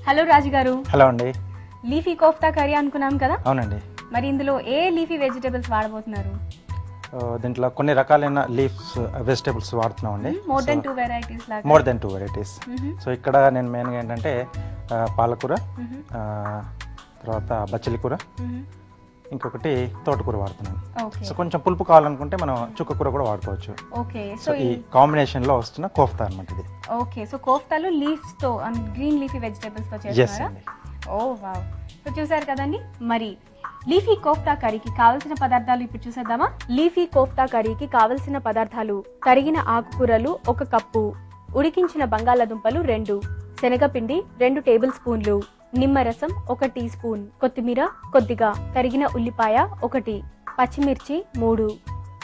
Hello రాజు గారు. Hello అండి. Leafy kofta curry అనుకున్నాం కదా? అవునండి. మరి ఇందులో ఏ లీఫీ వెజిటబుల్స్ వాడబోతున్నారు? దీంట్లో కొన్ని రకాలైన లీఫ్స్ వెజిటబుల్స్ వాడుతున్నామండి. మోర్ దెన్ 2 వెరైటీస్ లాగా. More than 2 varieties. సో ఇక్కడ నేను మెయిన్గా ఏంటంటే పాలకూర, తర్వాత బచ్చలి కూర, ఇంకొకటి తోటకూర వాడుతున్నాను. సో కొంచెం పులుపు కావాలనుకుంటే మనం చుక్కకూర కూడా వాడుకోవచ్చు. ఓకే. సో ఈ కాంబినేషన్ లో వస్తున్న కోఫ్తా అన్నమాట ఇది. ఓకే. సో కోఫ్తాలు లీవ్స్ తో గ్రీన్ లీఫీ వెజిటబుల్స్ తో చేస్తారా? ఓ వావ్. సో చూసారు కదండి. మరి లీఫీ కోఫ్తా కర్రీకి కావాల్సిన పదార్థాలు ఇప్పుడు చూసేద్దామా? లీఫీ కోఫ్తా కర్రీకి కావలసిన పదార్థాలు: తరిగిన ఆకుకూరలు 1 కప్పు, ఉడికించిన బంగాళాదుంపలు 2, శనగపిండి 2 టేబుల్ స్పూన్లు, నిమ్మరసం 1 టీ స్పూన్, కొత్తిమీర కొద్దిగా, తరిగిన ఉల్లిపాయ 1, పచ్చిమిర్చి 3,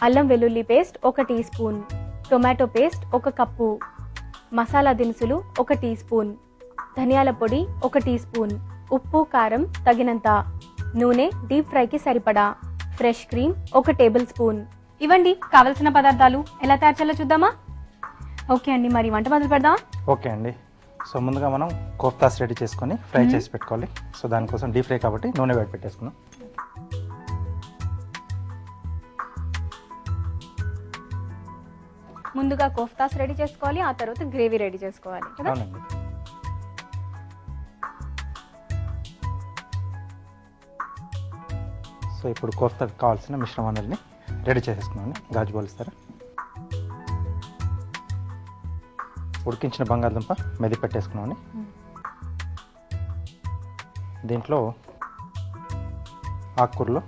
అల్లం వెల్లుల్లి paste 1 teaspoon, tomato paste 1 cup, masala దినుసులు 1 టీ స్పూన్, ధనియాల పొడి 1 టీ స్పూన్, ఉప్పు కారం తగినంత, నూనె డీప్ ఫ్రైకి సరిపడా, ఫ్రెష్ క్రీమ్ 1 టేబుల్ స్పూన్. ఇవ్వండి కావలసిన పదార్థాలు. ఎలా తయారు చేయాలో చూద్దామా? ఓకే అండి, మరి వంట మొదలు పెడదాం. ఓకే అండి. సో ముందుగా మనం కోఫ్తాస్ రెడీ చేసుకొని ఫ్రై చేసి పెట్టుకోవాలి. సో దానికోసం డీప్ ఫ్రై కాబట్టి నూనె వేడి పెట్టేసుకున్నాం. ముందుగా కోఫ్తాస్ రెడీ చేసుకోవాలి, ఆ తర్వాత గ్రేవీ రెడీ చేసుకోవాలి కదా? అవునండి. సో ఇప్పుడు కోఫ్తాకి కావాల్సిన మిశ్రమాన్ని రెడీ చేసేసుకున్నాను. గాజు బౌల్స్తారా. ఉడికించిన బంగాళదుంప మెది పెట్టేసుకున్నాను. దీంట్లో ఆకుకూరలు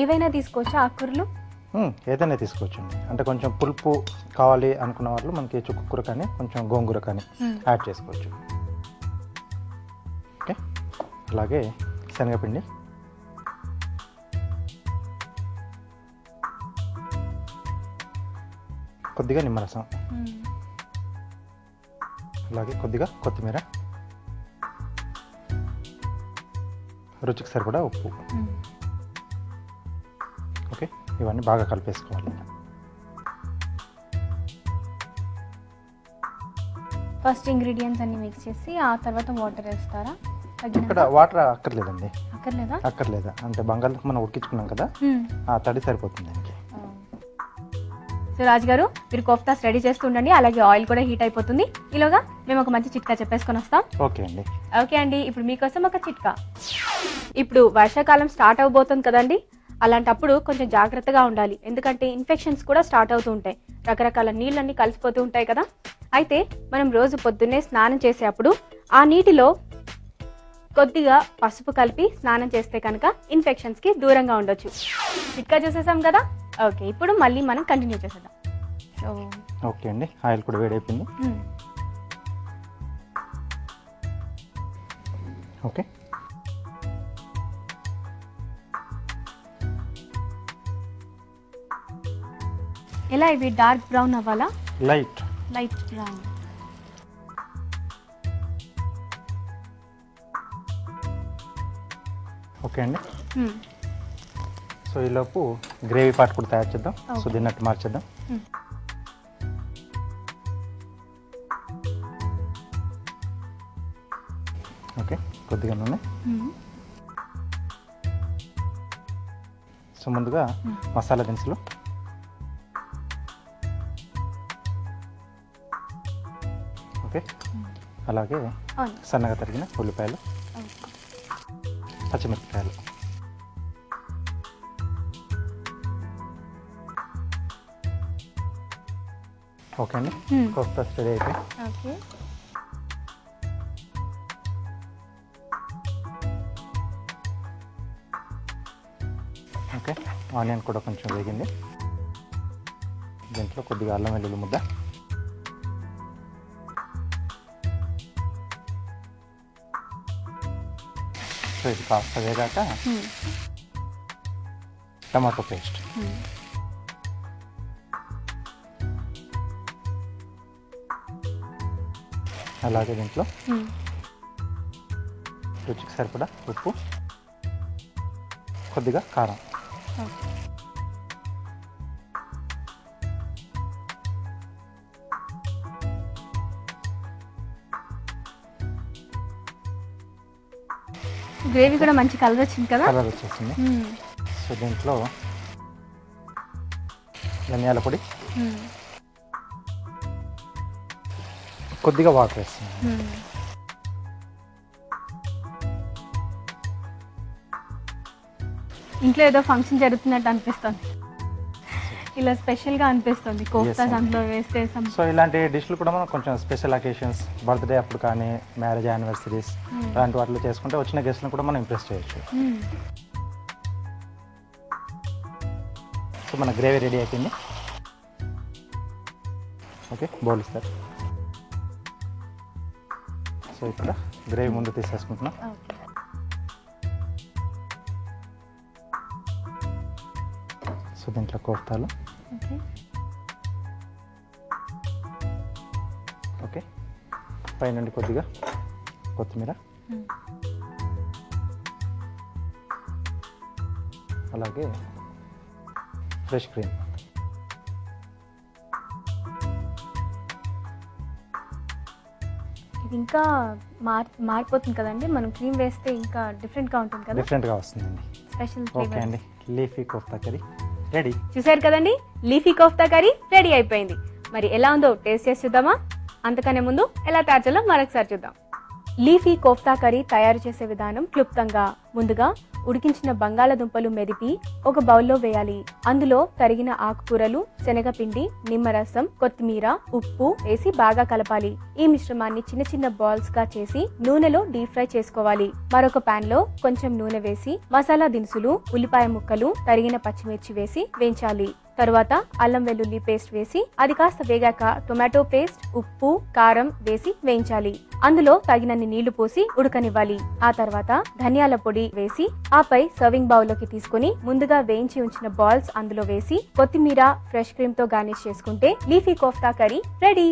ఏవైనా తీసుకోవచ్చా? ఆకుకూరలు ఏదైనా తీసుకోవచ్చండి. అంటే కొంచెం పులుపు కావాలి అనుకున్న వాళ్ళు మనకి చుక్కకూర కానీ కొంచెం గోంగూర కానీ యాడ్ చేసుకోవచ్చు. ఓకే. అలాగే శనగపిండి, కొద్దిగా నిమ్మరసం, అలాగే కొద్దిగా కొత్తిమీర, రుచికి సరిపడా ఉప్పు. ఓకే. ఇవన్నీ బాగా కలిపేసుకోవాలి. ఫస్ట్ ఇంగ్రీడియంట్స్ అన్ని మిక్స్ చేసి ఆ తర్వాత వాటర్ వేస్తారా? ఇక్కడ వాటర్ అక్కర్లేదండి. అక్కర్లేదా? అంటే బంగాళదుంప మనం ఉడికించుకున్నాం కదా, ఆ తడి సరిపోతుంది దానికి. సో రాజు గారు, మీరు కోఫ్తాస్ రెడీ చేస్తూ ఉండండి, అలాగే ఆయిల్ కూడా హీట్ అయిపోతుంది. ఈలోగా మేము ఒక మంచి చిట్కా చెప్పేసుకొని వస్తాం. ఓకే అండి. ఓకే అండి, ఇప్పుడు మీకోసం ఒక చిట్కా. ఇప్పుడు వర్షాకాలం స్టార్ట్ అవబోతుంది కదండి, అలాంటప్పుడు కొంచెం జాగ్రత్తగా ఉండాలి. ఎందుకంటే ఇన్ఫెక్షన్స్ కూడా స్టార్ట్ అవుతూ ఉంటాయి, రకరకాల నీళ్ళన్నీ కలిసిపోతూ ఉంటాయి కదా. అయితే మనం రోజు పొద్దున్నే స్నానం చేసేటప్పుడు ఆ నీటిలో కొద్దిగా పసుపు కలిపి స్నానం చేస్తే కనుక ఇన్ఫెక్షన్స్కి దూరంగా ఉండొచ్చు. చిట్కా చూసేసాం కదా. ఓకే, ఇప్పుడు మళ్ళీ మనం కంటిన్యూ చేసేద్దాం. సో ఓకే అండి, ఆయిల్ కూడా వేడైపోయింది. ఓకే. ఎలా ఇవి డార్క్ బ్రౌన్ అవ్వాలా? Light brown. ఓకే అండి. సో ఈలోపు గ్రేవీ పార్ట్ కూడా తయారు చేద్దాం. సో దీన్నట్టు మార్చేద్దాం. ఓకే, కొద్దిగా నూనె. సో ముందుగా మసాలా దినుసులు, ఓకే, అలాగే సన్నగా తరిగిన ఉల్లిపాయలు, పచ్చిమిరపకాయలు. ఓకే అండి, కోఫ్తాస్ రెడీ అయిపోయి. ఓకే, ఆనియన్ కూడా కొంచెం వేగింది. దీంట్లో కొద్దిగా అల్లం వెల్లుల్లి ముద్ద, సో ఇది కాస్త వేగాక టమాటో పేస్ట్, అలాగే దీంట్లో రుచికి సరిపడా ఉప్పు, కొద్దిగా కారం. గ్రేవీ కూడా మంచి కలర్ వచ్చింది కదా. కలర్ వచ్చేసింది. సో దీంట్లో ధనియాల పొడి, కొద్దిగా వాటర్ వేస్తున్నాను. ఇంట్లో ఏదో ఫంక్షన్ జరుగుతున్నట్టు అనిపిస్తుంది, ఇలా స్పెషల్ గా అనిపిస్తుంది కోఫ్తా అందులో వేస్తే. సో ఇలాంటి డిష్లు కూడా మనం కొంచెం స్పెషల్ అకేషన్స్, బర్త్డే అప్పుడు కానీ, మ్యారేజ్ యానివర్సరీస్ అలాంటి వాటిలో చేసుకుంటే వచ్చిన గెస్ట్లను కూడా మనం ఇంప్రెస్ చేయొచ్చు. సో మన గ్రేవీ రెడీ అయిపోయింది. ఓకే, బౌల్ ఇస్తారు. సో ఇక్కడ గ్రేవీ ముందు తీసేసుకుంటున్నాం. సో దీంట్లో కోఫ్తాలు. ఓకే, పైనుండి కొద్దిగా కొత్తిమీర, అలాగే ఫ్రెష్ క్రీమ్. ఇది ఇంకా మారిపోతుంది కదండి, మనం క్రీమ్ వేస్తే ఇంకా డిఫరెంట్గా ఉంటుంది కదా. డిఫరెంట్గా వస్తుందండి. స్పెషల్. ఓకే అండి, లీఫీ కోఫ్తా కర్రీ రెడీ. చూసారు కదండి, లీఫీ కోఫ్తా కర్రీ రెడీ అయిపోయింది. మరి ఎలా ఉందో టేస్ట్ చేసి చూద్దామా? అంతకనే ముందు ఎలా తయారు చేయాలో మరొకసారి చూద్దాం. లీఫీ కోఫ్తా కర్రీ తయారు చేసే విధానం క్లుప్తంగా. ముందుగా ఉడికించిన బంగాళదుంపలు మెదిపి ఒక బౌల్లో వేయాలి. అందులో తరిగిన ఆకుకూరలు, శనగపిండి, నిమ్మరసం, కొత్తిమీర, ఉప్పు వేసి బాగా కలపాలి. ఈ మిశ్రమాన్ని చిన్న చిన్న బాల్స్ గా చేసి నూనెలో డీప్ ఫ్రై చేసుకోవాలి. మరొక పాన్ లో కొంచెం నూనె వేసి మసాలా దినుసులు, ఉల్లిపాయ ముక్కలు, తరిగిన పచ్చిమిర్చి వేసి వేయించాలి. తరువాత అల్లం వెల్లుల్లి పేస్ట్ వేసి అది కాస్త వేగాక టొమాటో పేస్ట్, ఉప్పు, కారం వేసి వేయించాలి. అందులో తగినన్ని నీళ్లు పోసి ఉడకనివ్వాలి. ఆ తర్వాత ధనియాల పొడి వేసి ఆపై సర్వింగ్ బౌల్ లోకి తీసుకుని ముందుగా వేయించి ఉంచిన బాల్స్ అందులో వేసి కొత్తిమీర, ఫ్రెష్ క్రీమ్ తో గార్నిష్ చేసుకుంటే లీఫీ కోఫ్తా కర్రీ రెడీ.